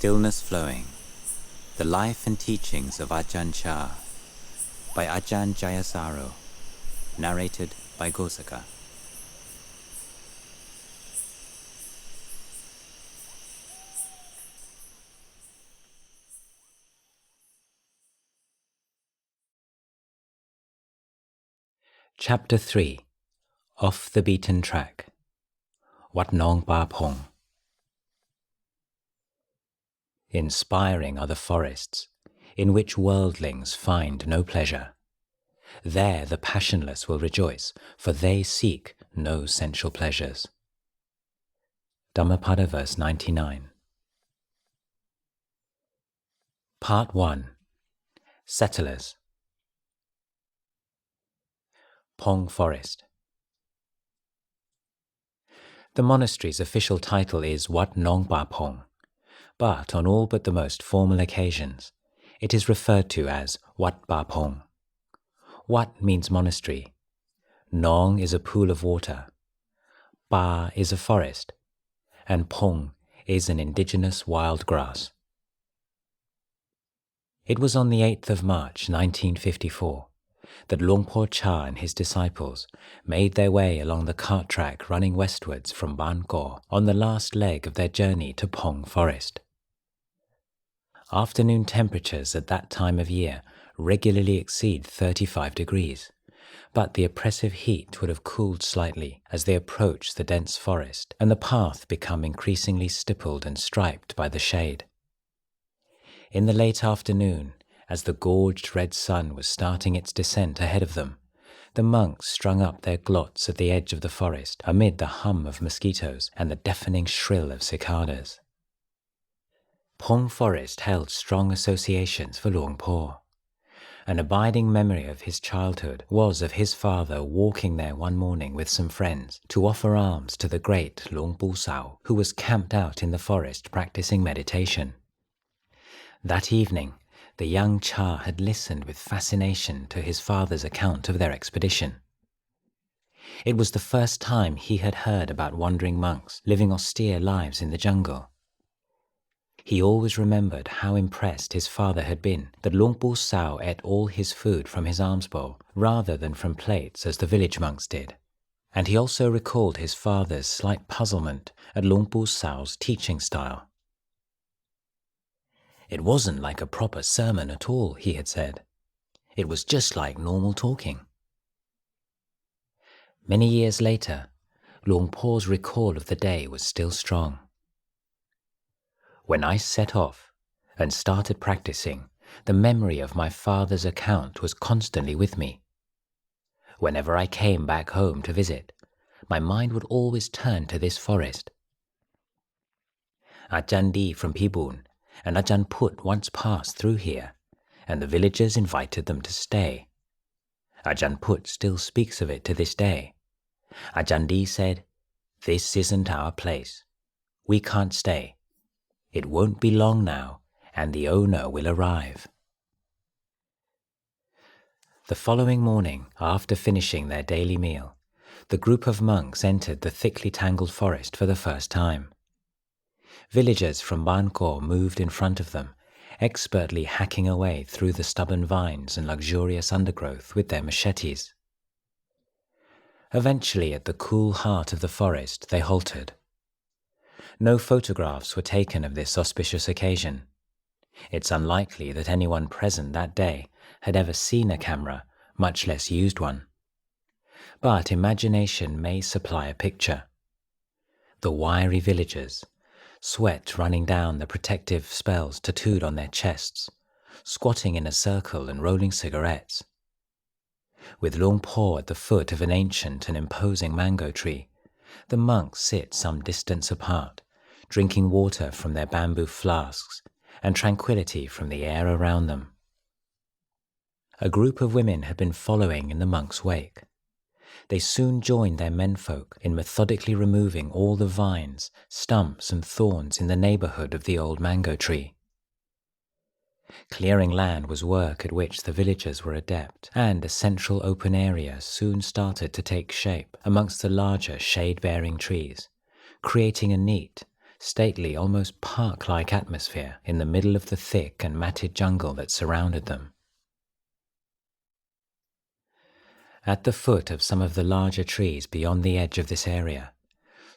Stillness Flowing, The Life and Teachings of Ajahn Chah by Ajahn Jayasaro, narrated by Ghosaka. Chapter 3, Off the Beaten Track. Wat Nong Pah Pong. Inspiring are the forests, in which worldlings find no pleasure. There the passionless will rejoice, for they seek no sensual pleasures. Dhamma verse 99. Part 1. Settlers. Pong Forest. The monastery's official title is Wat Nong Pah Pong, but on all but the most formal occasions, it is referred to as Wat Pah Pong. Wat means monastery, Nong is a pool of water, Pa is a forest, and Pong is an indigenous wild grass. It was on the 8th of March 1954 that Luang Por Chah and his disciples made their way along the cart track running westwards from Ban Ko on the last leg of their journey to Pong Forest. Afternoon temperatures at that time of year regularly exceed 35 degrees, but the oppressive heat would have cooled slightly as they approached the dense forest and the path become increasingly stippled and striped by the shade. In the late afternoon, as the gorged red sun was starting its descent ahead of them, the monks strung up their glots at the edge of the forest amid the hum of mosquitoes and the deafening shrill of cicadas. Pong Forest held strong associations for Luang Por. An abiding memory of his childhood was of his father walking there one morning with some friends to offer alms to the great Luang Por Chah, who was camped out in the forest practicing meditation. That evening, the young Chah had listened with fascination to his father's account of their expedition. It was the first time he had heard about wandering monks living austere lives in the jungle. He always remembered how impressed his father had been that Luang Por Chah ate all his food from his alms bowl rather than from plates as the village monks did. And he also recalled his father's slight puzzlement at Luang Por Chah's teaching style. It wasn't like a proper sermon at all, he had said. It was just like normal talking. Many years later, Luang Por's recall of the day was still strong. When I set off and started practicing, the memory of my father's account was constantly with me. Whenever I came back home to visit, my mind would always turn to this forest. Ajahn Di from Pibun and Ajahn Put once passed through here, and the villagers invited them to stay. Ajahn Put still speaks of it to this day. Ajahn Di said, "This isn't our place. We can't stay. It won't be long now, and the owner will arrive." The following morning, after finishing their daily meal, the group of monks entered the thickly tangled forest for the first time. Villagers from Ban Ko moved in front of them, expertly hacking away through the stubborn vines and luxurious undergrowth with their machetes. Eventually, at the cool heart of the forest, they halted. No photographs were taken of this auspicious occasion. It's unlikely that anyone present that day had ever seen a camera, much less used one. But imagination may supply a picture. The wiry villagers, sweat running down the protective spells tattooed on their chests, squatting in a circle and rolling cigarettes. With Luang Por at the foot of an ancient and imposing mango tree, the monks sit some distance apart, drinking water from their bamboo flasks and tranquility from the air around them. A group of women had been following in the monks' wake. They soon joined their menfolk in methodically removing all the vines, stumps and thorns in the neighborhood of the old mango tree. Clearing land was work at which the villagers were adept, and a central open area soon started to take shape amongst the larger shade-bearing trees, creating a neat, stately, almost park-like atmosphere in the middle of the thick and matted jungle that surrounded them. At the foot of some of the larger trees beyond the edge of this area,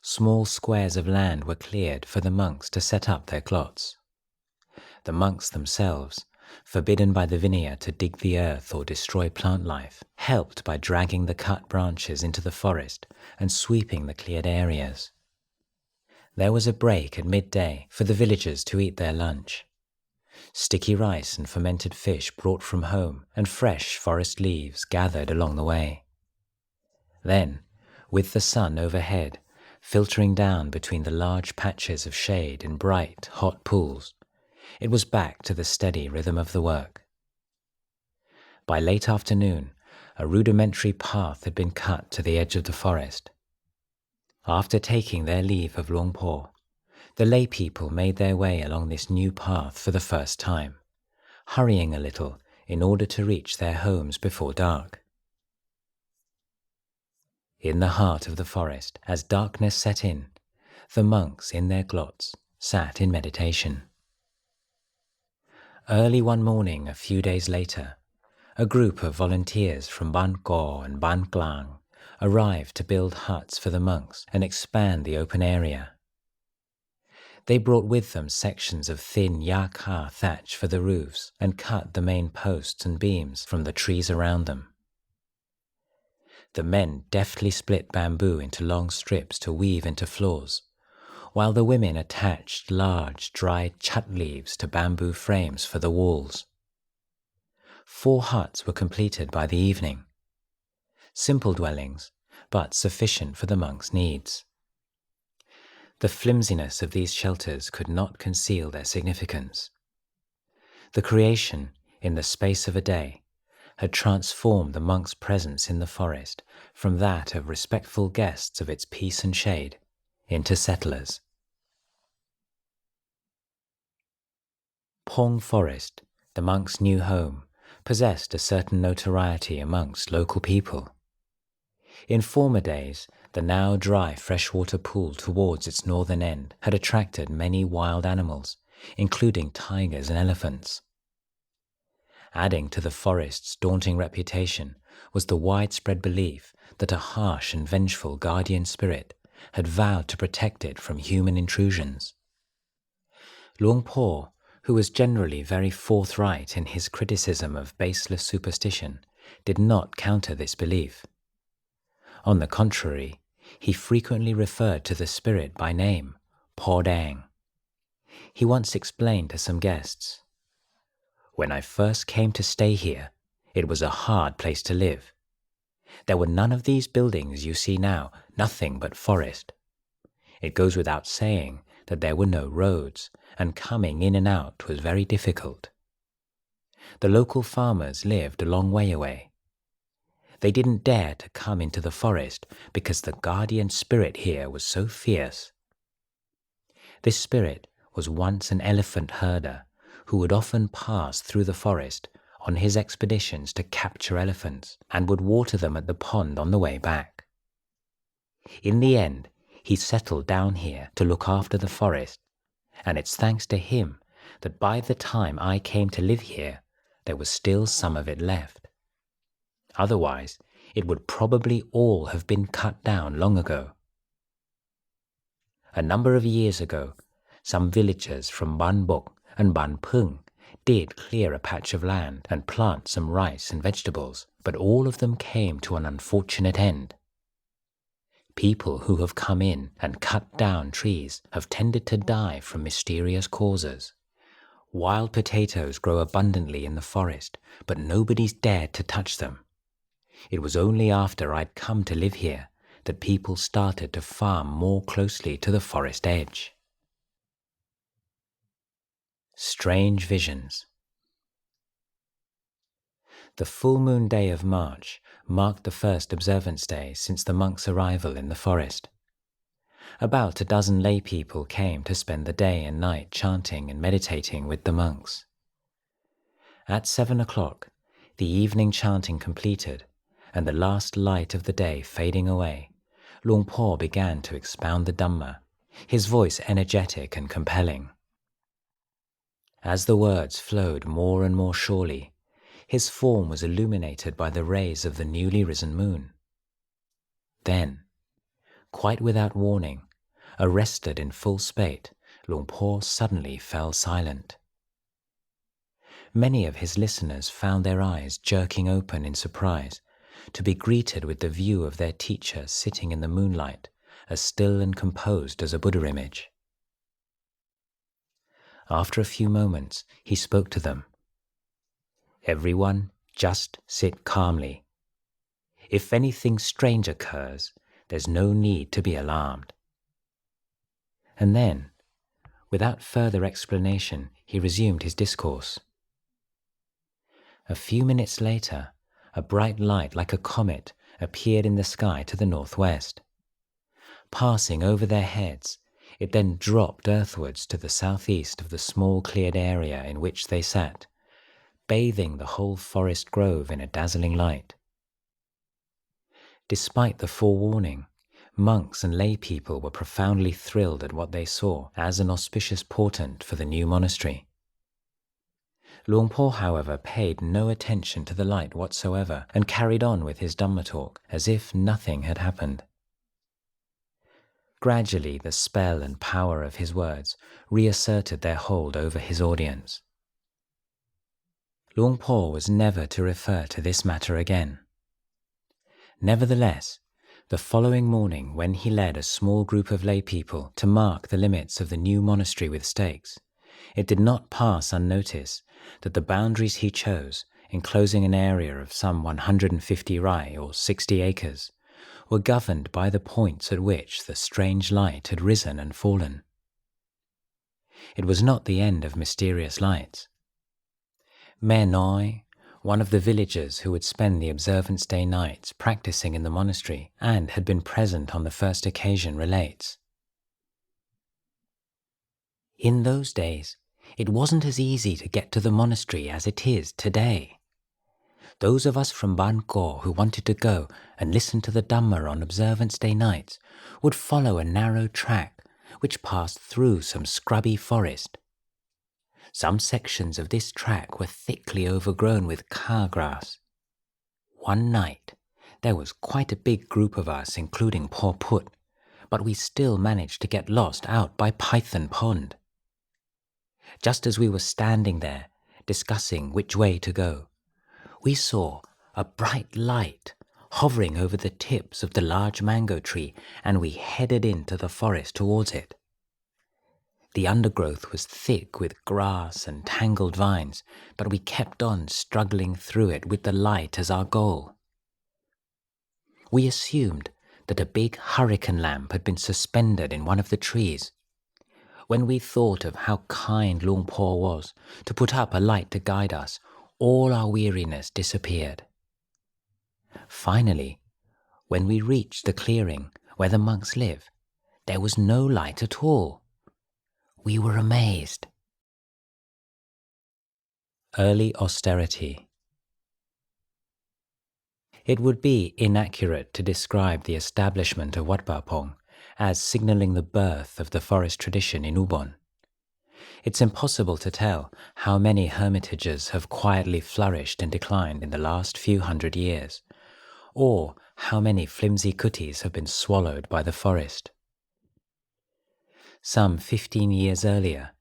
small squares of land were cleared for the monks to set up their clots. The monks themselves, forbidden by the Vinaya to dig the earth or destroy plant life, helped by dragging the cut branches into the forest and sweeping the cleared areas. There was a break at midday for the villagers to eat their lunch. Sticky rice and fermented fish brought from home, and fresh forest leaves gathered along the way. Then, with the sun overhead, filtering down between the large patches of shade in bright, hot pools, it was back to the steady rhythm of the work. By late afternoon, a rudimentary path had been cut to the edge of the forest. After taking their leave of Luang Por, the lay people made their way along this new path for the first time, hurrying a little in order to reach their homes before dark. In the heart of the forest, as darkness set in, the monks in their glots sat in meditation. Early one morning, a few days later, a group of volunteers from Ban Ko and Ban Klang arrived to build huts for the monks and expand the open area. They brought with them sections of thin yaka thatch for the roofs and cut the main posts and beams from the trees around them. The men deftly split bamboo into long strips to weave into floors, while the women attached large, dried chat leaves to bamboo frames for the walls. 4 huts were completed by the evening. Simple dwellings, but sufficient for the monks' needs. The flimsiness of these shelters could not conceal their significance. The creation, in the space of a day, had transformed the monks' presence in the forest from that of respectful guests of its peace and shade into settlers. Pong Forest, the monks' new home, possessed a certain notoriety amongst local people. In former days, the now dry freshwater pool towards its northern end had attracted many wild animals, including tigers and elephants. Adding to the forest's daunting reputation was the widespread belief that a harsh and vengeful guardian spirit had vowed to protect it from human intrusions. Luang Por, who was generally very forthright in his criticism of baseless superstition, did not counter this belief. On the contrary, he frequently referred to the spirit by name, Po Dang. He once explained to some guests, "When I first came to stay here, it was a hard place to live. There were none of these buildings you see now, nothing but forest. It goes without saying that there were no roads, and coming in and out was very difficult. The local farmers lived a long way away. They didn't dare to come into the forest because the guardian spirit here was so fierce. This spirit was once an elephant herder who would often pass through the forest on his expeditions to capture elephants and would water them at the pond on the way back. In the end, he settled down here to look after the forest, and it's thanks to him that by the time I came to live here, there was still some of it left. Otherwise, it would probably all have been cut down long ago. A number of years ago, some villagers from Ban Bok and Ban Pung did clear a patch of land and plant some rice and vegetables, but all of them came to an unfortunate end. People who have come in and cut down trees have tended to die from mysterious causes. Wild potatoes grow abundantly in the forest, but nobody's dared to touch them. It was only after I'd come to live here that people started to farm more closely to the forest edge." Strange visions. The full moon day of March marked the first observance day since the monks' arrival in the forest. About a dozen lay people came to spend the day and night chanting and meditating with the monks. At 7 o'clock, the evening chanting completed, and the last light of the day fading away, Luang Por began to expound the Dhamma, his voice energetic and compelling. As the words flowed more and more surely, his form was illuminated by the rays of the newly risen moon. Then, quite without warning, arrested in full spate, Luang Por suddenly fell silent. Many of his listeners found their eyes jerking open in surprise to be greeted with the view of their teacher sitting in the moonlight, as still and composed as a Buddha image. After a few moments, he spoke to them. "Everyone, just sit calmly. If anything strange occurs, there's no need to be alarmed." And then, without further explanation, he resumed his discourse. A few minutes later, a bright light like a comet appeared in the sky to the northwest. Passing over their heads, it then dropped earthwards to the southeast of the small cleared area in which they sat, bathing the whole forest grove in a dazzling light. Despite the forewarning, monks and lay people were profoundly thrilled at what they saw as an auspicious portent for the new monastery. Luang Por, however, paid no attention to the light whatsoever and carried on with his Dhamma talk as if nothing had happened. Gradually, the spell and power of his words reasserted their hold over his audience. Luang Por was never to refer to this matter again. Nevertheless, the following morning, when he led a small group of lay people to mark the limits of the new monastery with stakes, it did not pass unnoticed that the boundaries he chose, enclosing an area of some 150 rai or 60 acres, were governed by the points at which the strange light had risen and fallen. It was not the end of mysterious lights. Me Noi, one of the villagers who would spend the observance day nights practicing in the monastery and had been present on the first occasion, relates, "In those days, it wasn't as easy to get to the monastery as it is today. Those of us from Bangkok who wanted to go and listen to the Dhamma on observance day nights would follow a narrow track which passed through some scrubby forest. Some sections of this track were thickly overgrown with car grass. One night, there was quite a big group of us, including poor Put, but we still managed to get lost out by Python Pond. Just as we were standing there, discussing which way to go, we saw a bright light hovering over the tips of the large mango tree, and we headed into the forest towards it. The undergrowth was thick with grass and tangled vines, but we kept on struggling through it with the light as our goal. We assumed that a big hurricane lamp had been suspended in one of the trees. When we thought of how kind Luang Por was to put up a light to guide us, all our weariness disappeared. Finally, when we reached the clearing where the monks live, there was no light at all. We were amazed." Early austerity. It would be inaccurate to describe the establishment of Wat Pah Pong as signalling the birth of the forest tradition in Ubon. It's impossible to tell how many hermitages have quietly flourished and declined in the last few hundred years, or how many flimsy kutis have been swallowed by the forest. Some 15 years earlier,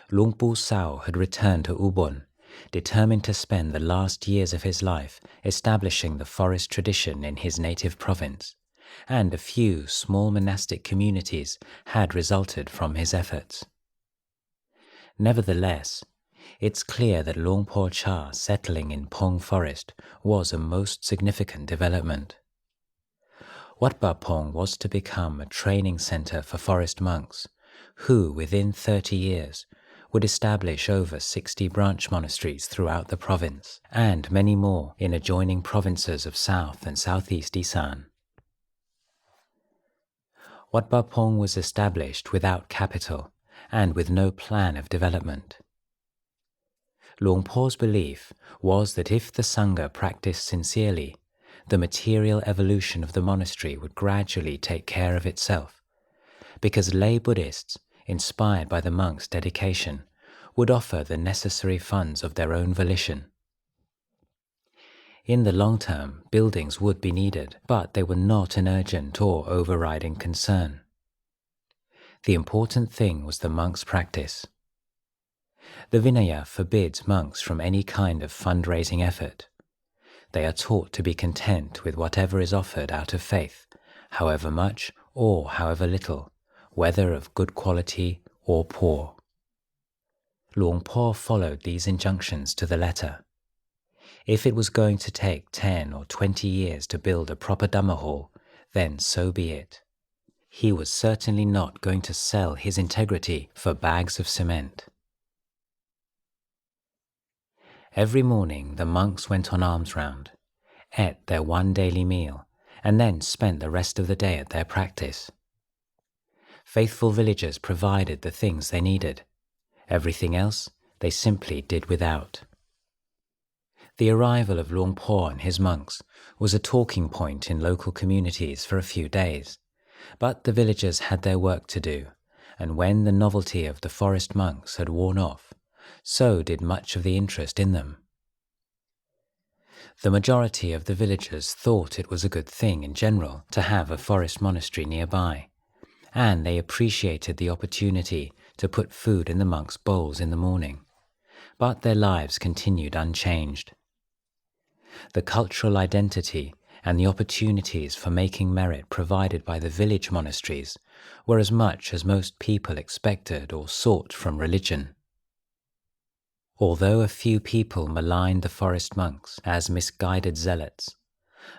Luang Pu Sao had returned to Ubon, determined to spend the last years of his life establishing the forest tradition in his native province, and a few small monastic communities had resulted from his efforts. Nevertheless, it's clear that Luang Por Chah settling in Pong Forest was a most significant development. Wat Pah Pong was to become a training center for forest monks, who, within 30 years, would establish over 60 branch monasteries throughout the province, and many more in adjoining provinces of South and Southeast Isan. Wat Pah Pong was established without capital and with no plan of development. Luang Por's belief was that if the Sangha practiced sincerely, the material evolution of the monastery would gradually take care of itself, because lay Buddhists, inspired by the monks' dedication, would offer the necessary funds of their own volition. In the long term, buildings would be needed, but they were not an urgent or overriding concern. The important thing was the monks' practice. The Vinaya forbids monks from any kind of fundraising effort. They are taught to be content with whatever is offered out of faith, however much or however little, whether of good quality or poor. Luang Por followed these injunctions to the letter. If it was going to take 10 or 20 years to build a proper Dhamma hall, then so be it. He was certainly not going to sell his integrity for bags of cement. Every morning the monks went on alms round, ate their one daily meal, and then spent the rest of the day at their practice. Faithful villagers provided the things they needed. Everything else they simply did without. The arrival of Luang Por and his monks was a talking point in local communities for a few days, but the villagers had their work to do, and when the novelty of the forest monks had worn off, so did much of the interest in them. The majority of the villagers thought it was a good thing in general to have a forest monastery nearby, and they appreciated the opportunity to put food in the monks' bowls in the morning, but their lives continued unchanged. The cultural identity and the opportunities for making merit provided by the village monasteries were as much as most people expected or sought from religion. Although a few people maligned the forest monks as misguided zealots,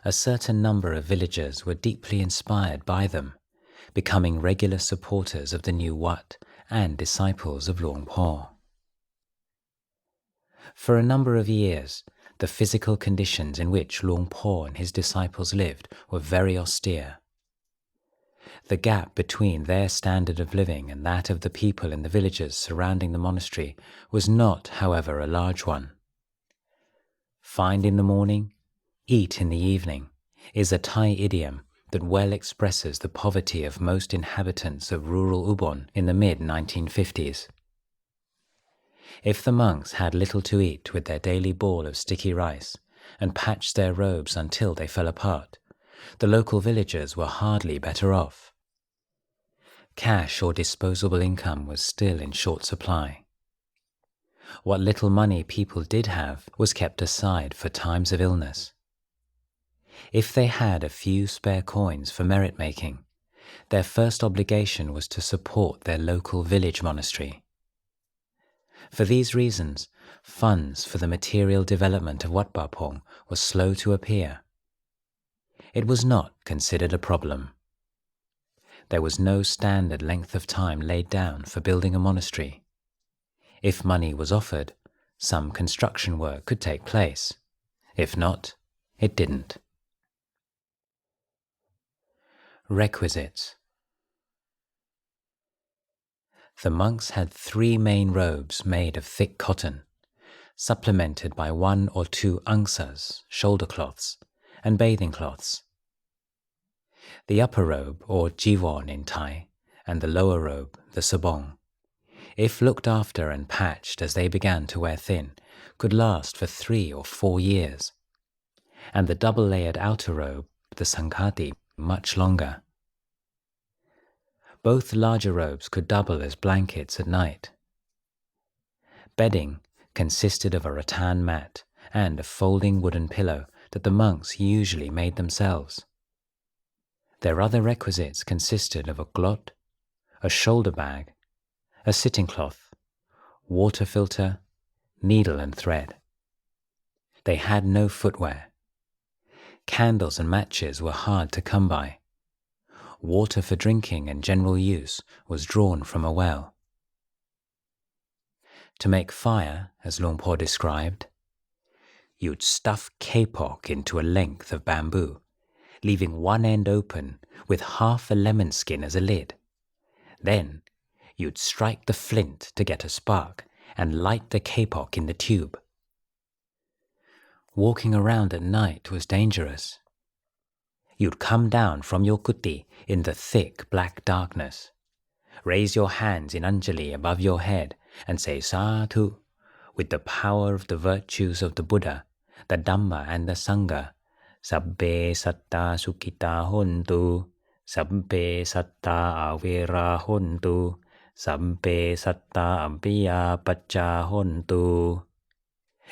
a certain number of villagers were deeply inspired by them, becoming regular supporters of the new Wat and disciples of Luang Por. For a number of years, the physical conditions in which Luang Por and his disciples lived were very austere. The gap between their standard of living and that of the people in the villages surrounding the monastery was not, however, a large one. "Find in the morning, eat in the evening," is a Thai idiom that well expresses the poverty of most inhabitants of rural Ubon in the mid-1950s. If the monks had little to eat with their daily ball of sticky rice and patched their robes until they fell apart, the local villagers were hardly better off. Cash or disposable income was still in short supply. What little money people did have was kept aside for times of illness. If they had a few spare coins for merit-making, their first obligation was to support their local village monastery. For these reasons, funds for the material development of Wat Pah Pong were slow to appear. It was not considered a problem. There was no standard length of time laid down for building a monastery. If money was offered, some construction work could take place. If not, it didn't. Requisites. The monks had 3 main robes made of thick cotton, supplemented by 1 or 2 angsas, shoulder cloths, and bathing cloths. The upper robe, or jiwon in Thai, and the lower robe, the sabong, if looked after and patched as they began to wear thin, could last for 3 or 4 years, and the double-layered outer robe, the sanghati, much longer. Both larger robes could double as blankets at night. Bedding consisted of a rattan mat and a folding wooden pillow that the monks usually made themselves. Their other requisites consisted of a glot, a shoulder bag, a sitting cloth, water filter, needle and thread. They had no footwear. Candles and matches were hard to come by. Water for drinking and general use was drawn from a well. To make fire, as Luang Por described, you'd stuff kapok into a length of bamboo, leaving one end open with half a lemon skin as a lid. Then you'd strike the flint to get a spark and light the kapok in the tube. Walking around at night was dangerous. You'd come down from your kuti in the thick black darkness, Raise your hands in Anjali above your head and say Sadhu with the power of the virtues of the Buddha, the Dhamma and the Sangha. Sabbe satta sukhita hontu, sabbe satta avera hontu, sabbe satta abhiya pacha hontu.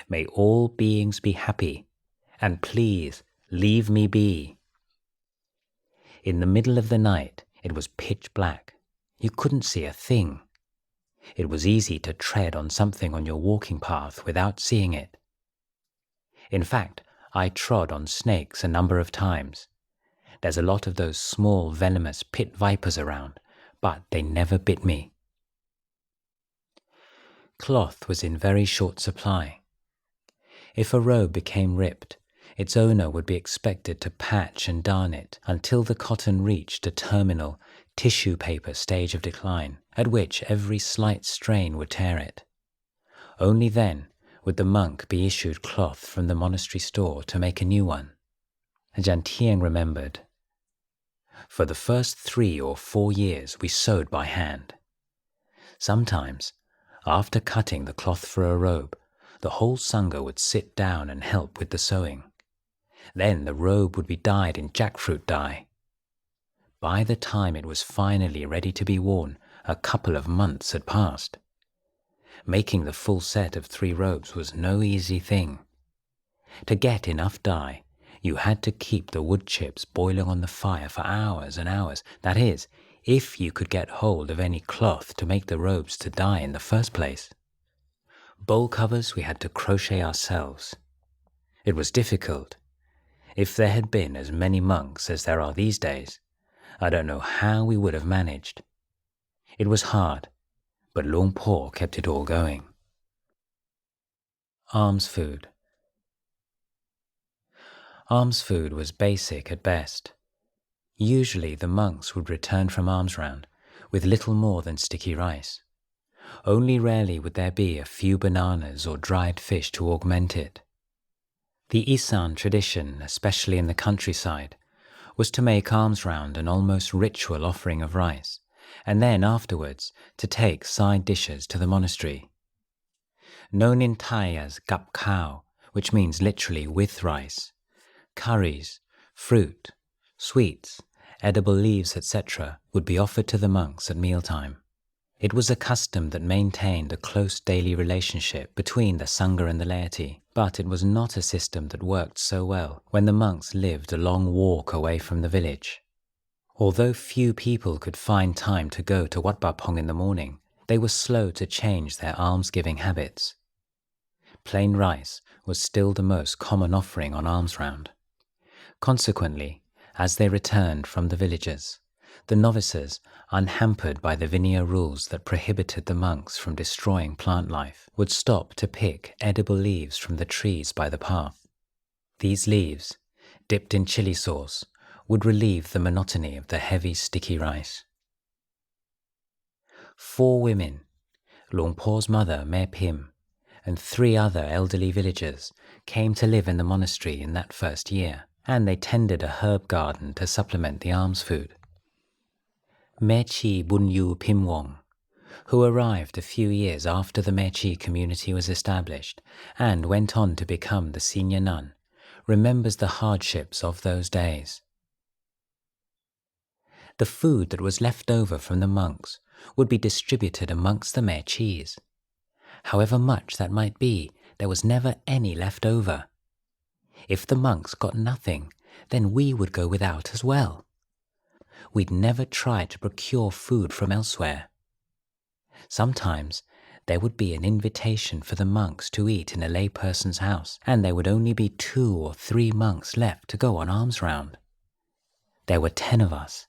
May all beings be happy, and please leave me be. In the middle of the night, it was pitch black. You couldn't see a thing. It was easy to tread on something on your walking path without seeing it. In fact, I trod on snakes a number of times. There's a lot of those small venomous pit vipers around, but they never bit me. Cloth was in very short supply. If a robe became ripped, its owner would be expected to patch and darn it until the cotton reached a terminal, tissue paper stage of decline, at which every slight strain would tear it. Only then would the monk be issued cloth from the monastery store to make a new one. Ajahn Tieng remembered. For the first 3 or 4 years we sewed by hand. Sometimes, after cutting the cloth for a robe, the whole Sangha would sit down and help with the sewing. Then the robe would be dyed in jackfruit dye. By the time it was finally ready to be worn, a couple of months had passed. Making the full set of 3 robes was no easy thing. To get enough dye, you had to keep the wood chips boiling on the fire for hours and hours. That is, if you could get hold of any cloth to make the robes to dye in the first place. Bowl covers we had to crochet ourselves. It was difficult. If there had been as many monks as there are these days, I don't know how we would have managed. It was hard, but Luang Por kept it all going. Alms food. Alms food was basic at best. Usually the monks would return from alms round with little more than sticky rice. Only rarely would there be a few bananas or dried fish to augment it. The Isan tradition, especially in the countryside, was to make alms round an almost ritual offering of rice, and then afterwards to take side dishes to the monastery. Known in Thai as gap khao, which means literally with rice, curries, fruit, sweets, edible leaves, etc. would be offered to the monks at mealtime. It was a custom that maintained a close daily relationship between the Sangha and the laity, but it was not a system that worked so well when the monks lived a long walk away from the village. Although few people could find time to go to Wat Pah Pong in the morning, they were slow to change their almsgiving habits. Plain rice was still the most common offering on alms round. Consequently, as they returned from the villages, the novices, unhampered by the Vinaya rules that prohibited the monks from destroying plant life, would stop to pick edible leaves from the trees by the path. These leaves, dipped in chili sauce, would relieve the monotony of the heavy sticky rice. 4 women, Luang Por's mother, Mare Pim, and 3 other elderly villagers came to live in the monastery in that first year, and they tended a herb garden to supplement the alms food. Mechi Bunyu Pimwong, who arrived a few years after the Mechi community was established and went on to become the senior nun, remembers the hardships of those days. The food that was left over from the monks would be distributed amongst the Mechis. However much that might be, there was never any left over. If the monks got nothing, then we would go without as well. We'd never try to procure food from elsewhere. Sometimes there would be an invitation for the monks to eat in a layperson's house, and there would only be 2 or 3 monks left to go on alms round. There were 10 of us.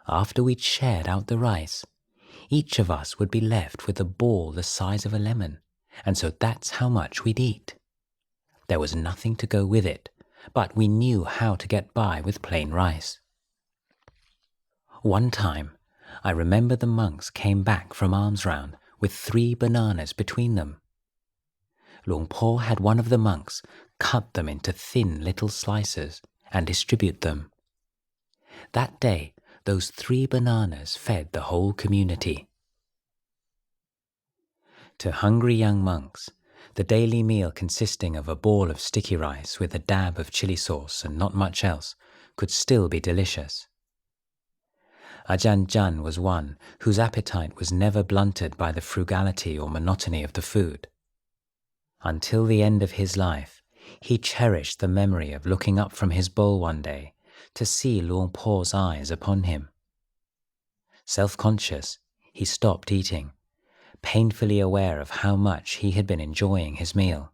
After we'd shared out the rice, each of us would be left with a ball the size of a lemon, and so that's how much we'd eat. There was nothing to go with it, but we knew how to get by with plain rice. One time, I remember the monks came back from alms round with 3 bananas between them. Luang Por had one of the monks cut them into thin little slices and distribute them. That day, those 3 bananas fed the whole community. To hungry young monks, the daily meal consisting of a ball of sticky rice with a dab of chili sauce and not much else could still be delicious. Ajahn Chah was one whose appetite was never blunted by the frugality or monotony of the food. Until the end of his life, he cherished the memory of looking up from his bowl one day to see Luang Por's eyes upon him. Self-conscious, he stopped eating, painfully aware of how much he had been enjoying his meal.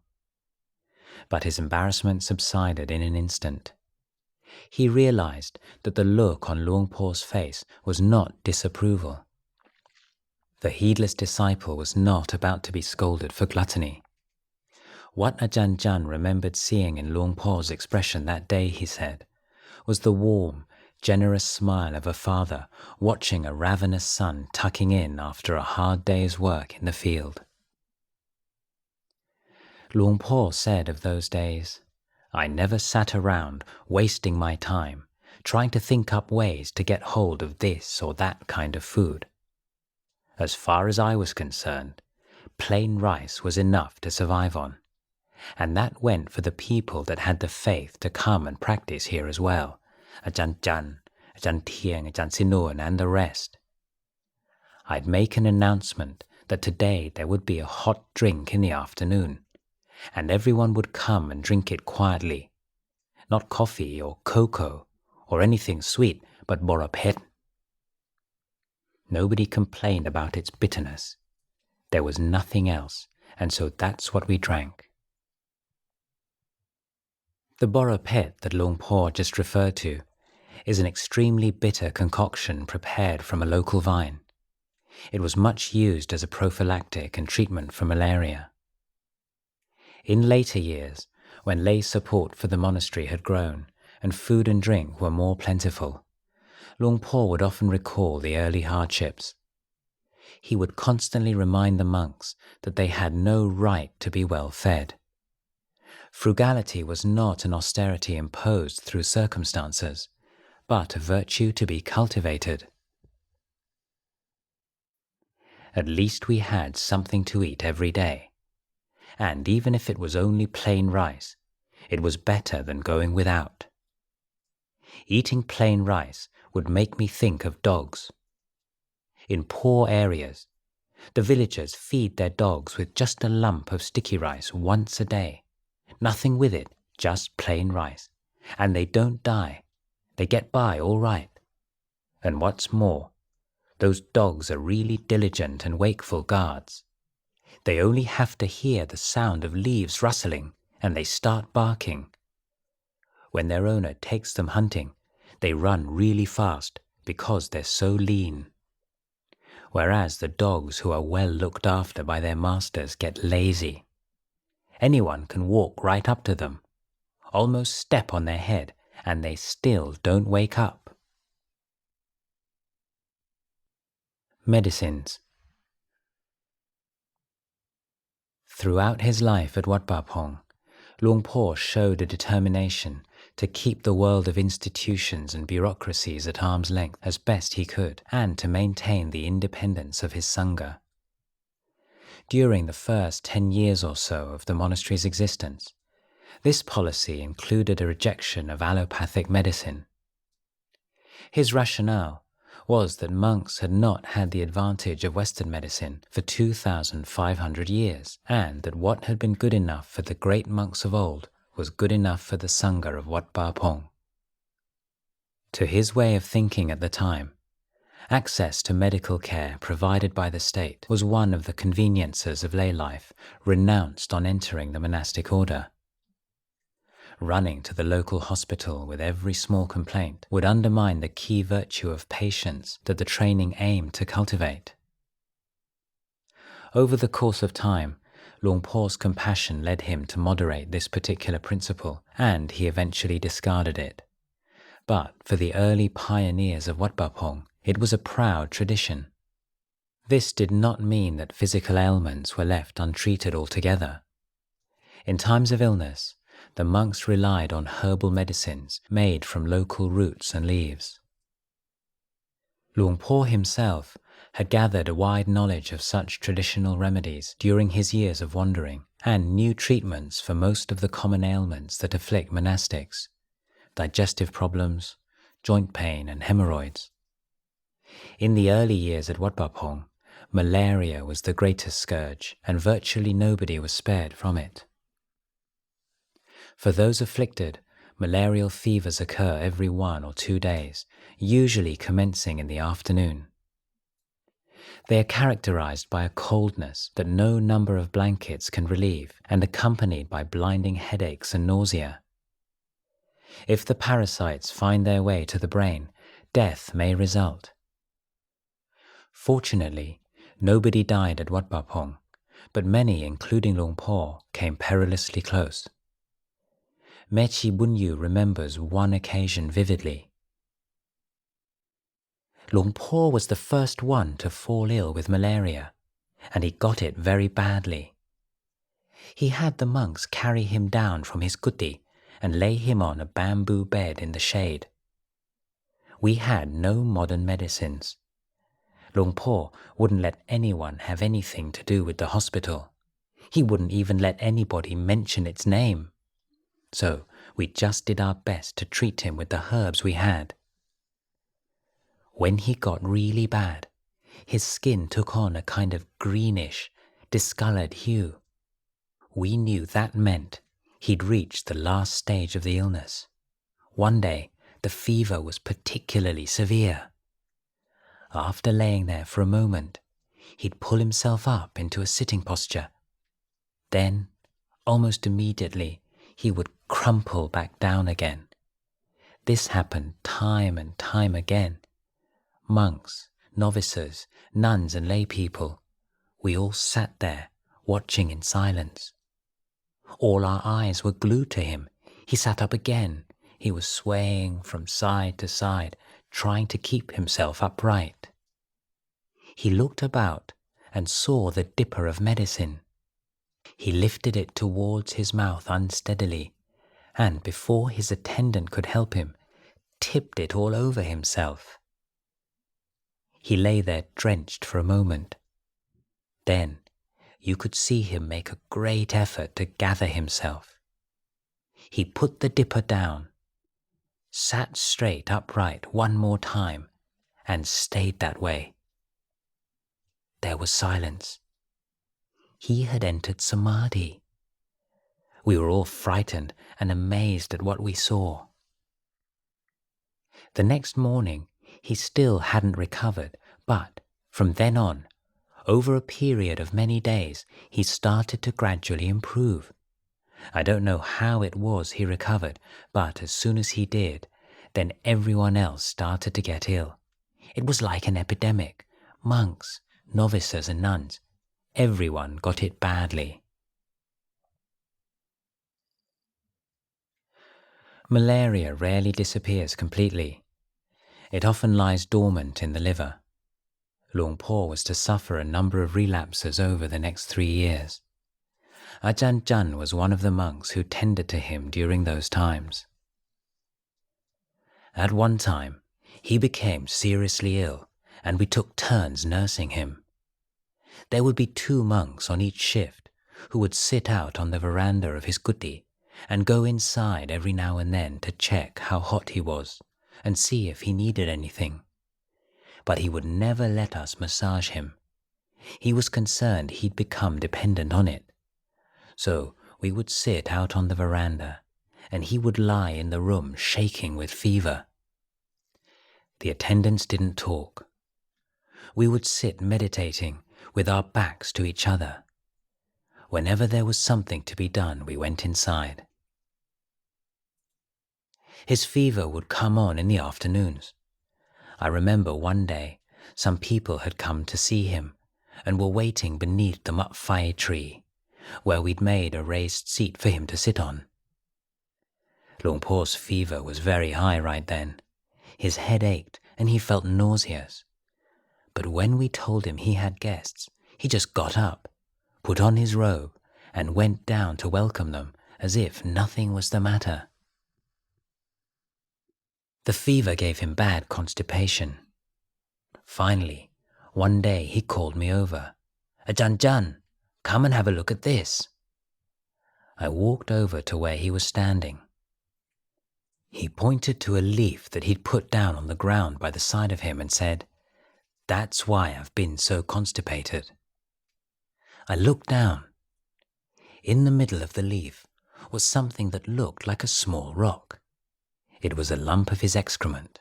But his embarrassment subsided in an instant. He realized that the look on Luang Por's face was not disapproval. The heedless disciple was not about to be scolded for gluttony. What Ajahn Chah remembered seeing in Luang Por's expression that day, he said, was the warm, generous smile of a father watching a ravenous son tucking in after a hard day's work in the field. Luang Por said of those days, "I never sat around wasting my time trying to think up ways to get hold of this or that kind of food. As far as I was concerned, plain rice was enough to survive on, and that went for the people that had the faith to come and practice here as well, Ajahn Chah, Ajahn Thieng, Ajahn Sinun, and the rest. I'd make an announcement that today there would be a hot drink in the afternoon, and everyone would come and drink it quietly, not coffee or cocoa or anything sweet but borapet. Nobody complained about its bitterness. There was nothing else, and so that's what we drank." The borapet that Luang Por just referred to is an extremely bitter concoction prepared from a local vine. It was much used as a prophylactic and treatment for malaria. In later years, when lay support for the monastery had grown and food and drink were more plentiful, Luang Por would often recall the early hardships. He would constantly remind the monks that they had no right to be well fed. Frugality was not an austerity imposed through circumstances, but a virtue to be cultivated. At least we had something to eat every day, and even if it was only plain rice, it was better than going without. Eating plain rice would make me think of dogs. In poor areas, the villagers feed their dogs with just a lump of sticky rice once a day. Nothing with it, just plain rice. And they don't die. They get by all right. And what's more, those dogs are really diligent and wakeful guards. They only have to hear the sound of leaves rustling and they start barking. When their owner takes them hunting, they run really fast because they're so lean. Whereas the dogs who are well looked after by their masters get lazy. Anyone can walk right up to them, almost step on their head, and they still don't wake up. Medicines. Throughout his life at Wat Pah Pong, Luang Por showed a determination to keep the world of institutions and bureaucracies at arm's length as best he could, and to maintain the independence of his Sangha. During the first 10 years or so of the monastery's existence, this policy included a rejection of allopathic medicine. His rationale was that monks had not had the advantage of Western medicine for 2,500 years, and that what had been good enough for the great monks of old was good enough for the Sangha of Wat Pah Pong. To his way of thinking at the time, access to medical care provided by the state was one of the conveniences of lay life renounced on entering the monastic order. Running to the local hospital with every small complaint would undermine the key virtue of patience that the training aimed to cultivate. Over the course of time, Luang Por's compassion led him to moderate this particular principle, and he eventually discarded it. But for the early pioneers of Wat Pah Pong, it was a proud tradition. This did not mean that physical ailments were left untreated altogether. In times of illness, the monks relied on herbal medicines made from local roots and leaves. Luang Por himself had gathered a wide knowledge of such traditional remedies during his years of wandering, and new treatments for most of the common ailments that afflict monastics: digestive problems, joint pain, and hemorrhoids. In the early years at Wat Pah Pong, malaria was the greatest scourge, and virtually nobody was spared from it. For those afflicted, malarial fevers occur every 1 or 2 days, usually commencing in the afternoon. They are characterized by a coldness that no number of blankets can relieve, and accompanied by blinding headaches and nausea. If the parasites find their way to the brain, death may result. Fortunately, nobody died at Wat Pah Pong, but many, including Luang Por, came perilously close. Mechi Bunyu remembers one occasion vividly. Luang Por was the first one to fall ill with malaria, and he got it very badly. He had the monks carry him down from his kuti and lay him on a bamboo bed in the shade. We had no modern medicines. Luang Por wouldn't let anyone have anything to do with the hospital. He wouldn't even let anybody mention its name. So we just did our best to treat him with the herbs we had. When he got really bad, his skin took on a kind of greenish, discolored hue. We knew that meant he'd reached the last stage of the illness. One day, the fever was particularly severe. After laying there for a moment, he'd pull himself up into a sitting posture. Then, almost immediately, he would crumple back down again. This happened time and time again. Monks, novices, nuns and lay people, we all sat there, watching in silence. All our eyes were glued to him. He sat up again. He was swaying from side to side, trying to keep himself upright. He looked about and saw the dipper of medicine. He lifted it towards his mouth unsteadily, and before his attendant could help him, tipped it all over himself. He lay there drenched for a moment. Then you could see him make a great effort to gather himself. He put the dipper down, sat straight upright one more time, and stayed that way. There was silence. He had entered samadhi. We were all frightened and amazed at what we saw. The next morning, he still hadn't recovered, but from then on, over a period of many days, he started to gradually improve. I don't know how it was he recovered, but as soon as he did, then everyone else started to get ill. It was like an epidemic. Monks, novices and nuns, everyone got it badly. Malaria rarely disappears completely. It often lies dormant in the liver. Luang Por was to suffer a number of relapses over the next 3 years. Ajahn Chah was one of the monks who tended to him during those times. At one time, he became seriously ill, and we took turns nursing him. There would be 2 monks on each shift who would sit out on the veranda of his kuti and go inside every now and then to check how hot he was and see if he needed anything. But he would never let us massage him. He was concerned he'd become dependent on it. So we would sit out on the veranda, and he would lie in the room shaking with fever. The attendants didn't talk. We would sit meditating with our backs to each other. Whenever there was something to be done, we went inside. His fever would come on in the afternoons. I remember one day some people had come to see him and were waiting beneath the mapphai tree, where we'd made a raised seat for him to sit on. Luang Por's fever was very high right then. His head ached and he felt nauseous. But when we told him he had guests, he just got up, put on his robe, and went down to welcome them as if nothing was the matter. The fever gave him bad constipation. Finally, one day he called me over. "Ajahn Chah, come and have a look at this." I walked over to where he was standing. He pointed to a leaf that he'd put down on the ground by the side of him and said, "That's why I've been so constipated." I looked down. In the middle of the leaf was something that looked like a small rock. It was a lump of his excrement.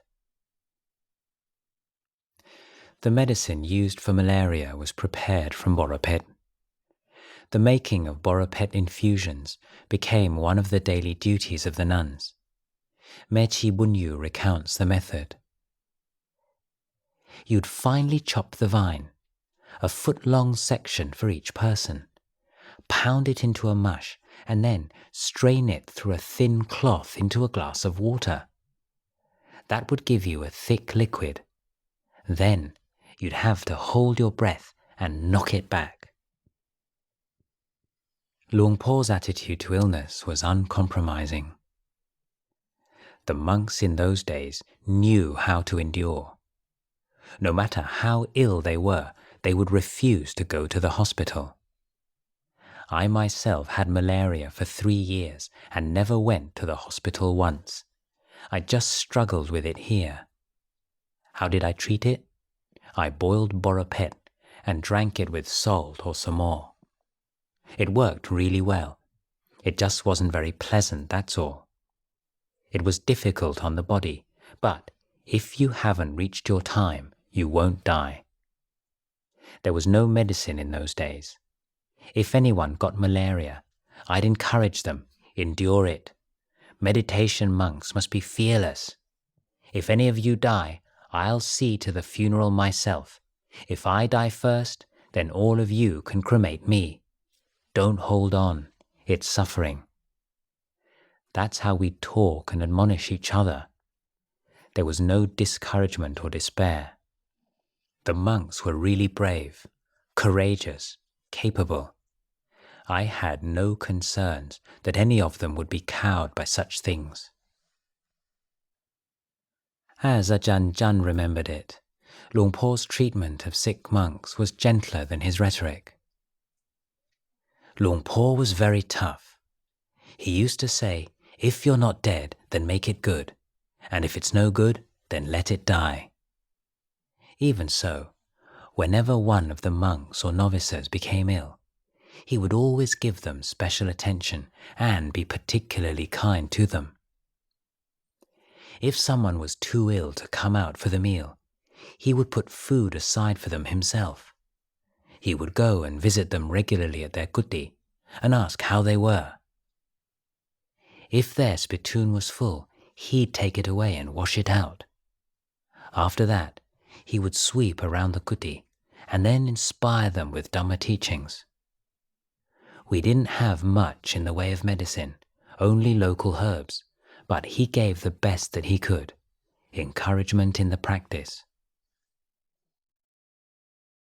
The medicine used for malaria was prepared from borapet. The making of borapet infusions became one of the daily duties of the nuns. Mechi Bunyu recounts the method. You'd finely chop the vine, a foot-long section for each person, pound it into a mush, and then strain it through a thin cloth into a glass of water. That would give you a thick liquid. Then you'd have to hold your breath and knock it back. Luang Por's attitude to illness was uncompromising. The monks in those days knew how to endure. No matter how ill they were, they would refuse to go to the hospital. I myself had malaria for 3 years and never went to the hospital once. I just struggled with it here. How did I treat it? I boiled borapet and drank it with salt or some more. It worked really well. It just wasn't very pleasant, that's all. It was difficult on the body, but if you haven't reached your time, you won't die. There was no medicine in those days. If anyone got malaria, I'd encourage them, endure it. Meditation monks must be fearless. If any of you die, I'll see to the funeral myself. If I die first, then all of you can cremate me. Don't hold on, it's suffering. That's how we talk and admonish each other. There was no discouragement or despair. The monks were really brave, courageous, capable. I had no concerns that any of them would be cowed by such things. As Ajahn Chah remembered it, Luang Por's treatment of sick monks was gentler than his rhetoric. Luang Por was very tough. He used to say, "If you're not dead, then make it good, and if it's no good, then let it die." Even so, whenever one of the monks or novices became ill, he would always give them special attention and be particularly kind to them. If someone was too ill to come out for the meal, he would put food aside for them himself. He would go and visit them regularly at their kuti and ask how they were. If their spittoon was full, he'd take it away and wash it out. After that, he would sweep around the kuti and then inspire them with Dhamma teachings. We didn't have much in the way of medicine, only local herbs, but he gave the best that he could, encouragement in the practice.